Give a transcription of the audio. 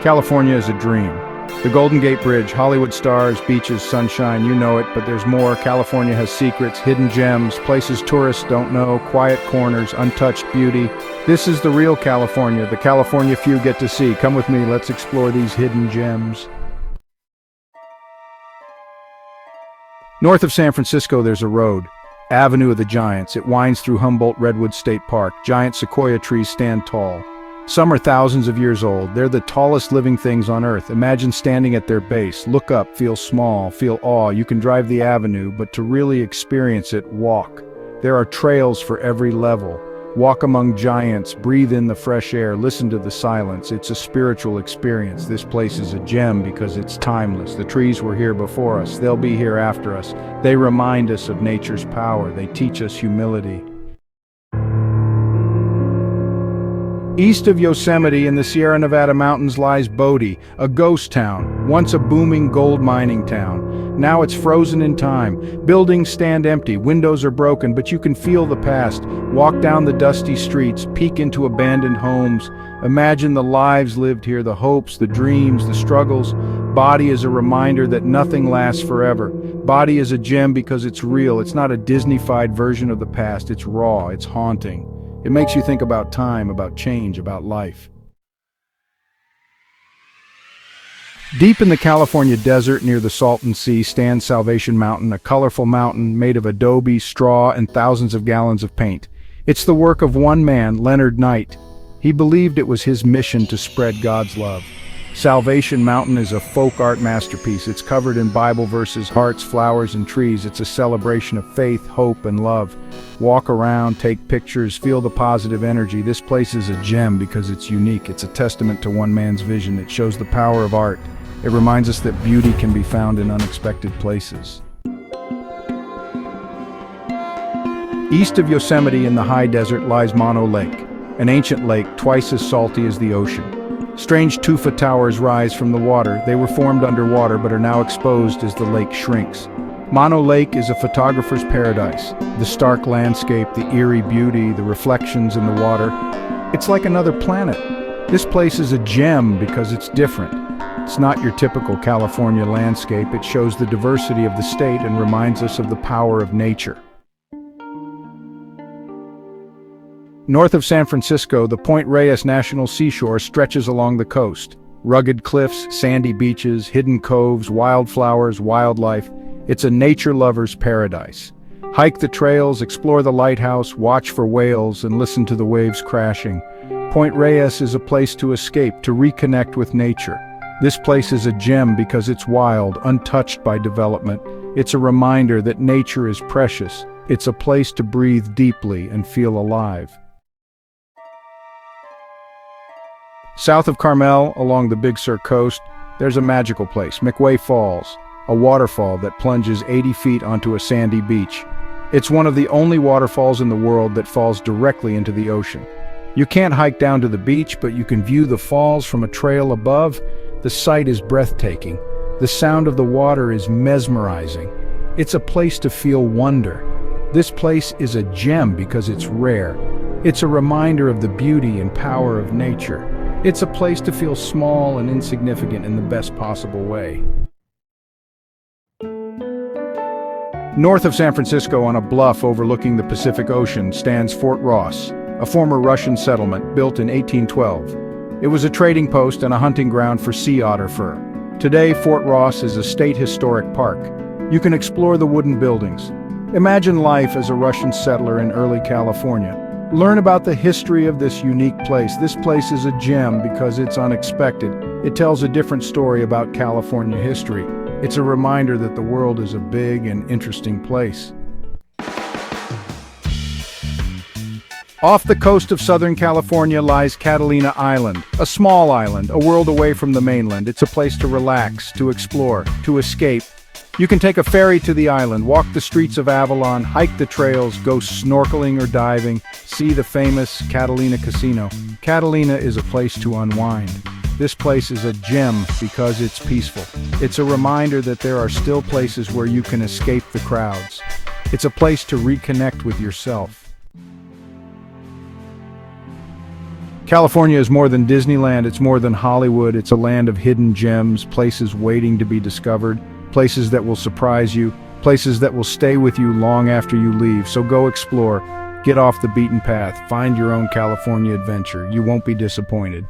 California is a dream. The Golden Gate Bridge, Hollywood stars, beaches, sunshine, you know it, but there's more. California has secrets, hidden gems, places tourists don't know, quiet corners, untouched beauty. This is the real California, the California few get to see. Come with me, let's explore these hidden gems. North of San Francisco, there's a road, Avenue of the Giants. It winds through Humboldt Redwood State Park. Giant sequoia trees stand tall. Some are thousands of years old. They're the tallest living things on Earth. Imagine standing at their base. Look up, feel small, feel awe. You can drive the avenue, but to really experience it, walk. There are trails for every level. Walk among giants, breathe in the fresh air, listen to the silence. It's a spiritual experience. This place is a gem because it's timeless. The trees were here before us. They'll be here after us. They remind us of nature's power. They teach us humility. East of Yosemite in the Sierra Nevada mountains lies Bodie, a ghost town, once a booming gold mining town. Now it's frozen in time. Buildings stand empty, windows are broken, but you can feel the past. Walk down the dusty streets, peek into abandoned homes. Imagine the lives lived here, the hopes, the dreams, the struggles. Bodie is a reminder that nothing lasts forever. Bodie is a gem because it's real. It's not a Disney-fied version of the past. It's raw, it's haunting. It makes you think about time, about change, about life. Deep in the California desert near the Salton Sea stands Salvation Mountain, a colorful mountain made of adobe, straw, and thousands of gallons of paint. It's the work of one man, Leonard Knight. He believed it was his mission to spread God's love. Salvation Mountain is a folk art masterpiece. It's covered in Bible verses, hearts, flowers, and trees. It's a celebration of faith, hope, and love. Walk around, take pictures, feel the positive energy. This place is a gem because it's unique. It's a testament to one man's vision. It shows the power of art. It reminds us that beauty can be found in unexpected places. East of Yosemite in the high desert lies Mono Lake, an ancient lake twice as salty as the ocean. Strange tufa towers rise from the water. They were formed underwater but are now exposed as the lake shrinks. Mono Lake is a photographer's paradise. The stark landscape, the eerie beauty, the reflections in the water. It's like another planet. This place is a gem because it's different. It's not your typical California landscape. It shows the diversity of the state and reminds us of the power of nature. North of San Francisco, the Point Reyes National Seashore stretches along the coast. Rugged cliffs, sandy beaches, hidden coves, wildflowers, wildlife. It's a nature lover's paradise. Hike the trails, explore the lighthouse, watch for whales, and listen to the waves crashing. Point Reyes is a place to escape, to reconnect with nature. This place is a gem because it's wild, untouched by development. It's a reminder that nature is precious. It's a place to breathe deeply and feel alive. South of Carmel, along the Big Sur coast, there's a magical place, McWay Falls, a waterfall that plunges 80 feet onto a sandy beach. It's one of the only waterfalls in the world that falls directly into the ocean. You can't hike down to the beach, but you can view the falls from a trail above. The sight is breathtaking. The sound of the water is mesmerizing. It's a place to feel wonder. This place is a gem because it's rare. It's a reminder of the beauty and power of nature. It's a place to feel small and insignificant in the best possible way. North of San Francisco, on a bluff overlooking the Pacific Ocean, stands Fort Ross, a former Russian settlement built in 1812. It was a trading post and a hunting ground for sea otter fur. Today, Fort Ross is a state historic park. You can explore the wooden buildings. Imagine life as a Russian settler in early California. Learn about the history of this unique place. This place is a gem because it's unexpected. It tells a different story about California history. It's a reminder that the world is a big and interesting place. Off the coast of Southern California lies Catalina Island, a small island, a world away from the mainland. It's a place to relax, to explore, to escape. You can take a ferry to the island, walk the streets of Avalon, hike the trails, go snorkeling or diving, see the famous Catalina Casino. Catalina is a place to unwind. This place is a gem because it's peaceful. It's a reminder that there are still places where you can escape the crowds. It's a place to reconnect with yourself. California is more than Disneyland, it's more than Hollywood. It's a land of hidden gems, places waiting to be discovered, places that will surprise you, places that will stay with you long after you leave. So go explore, get off the beaten path, find your own California adventure. You won't be disappointed.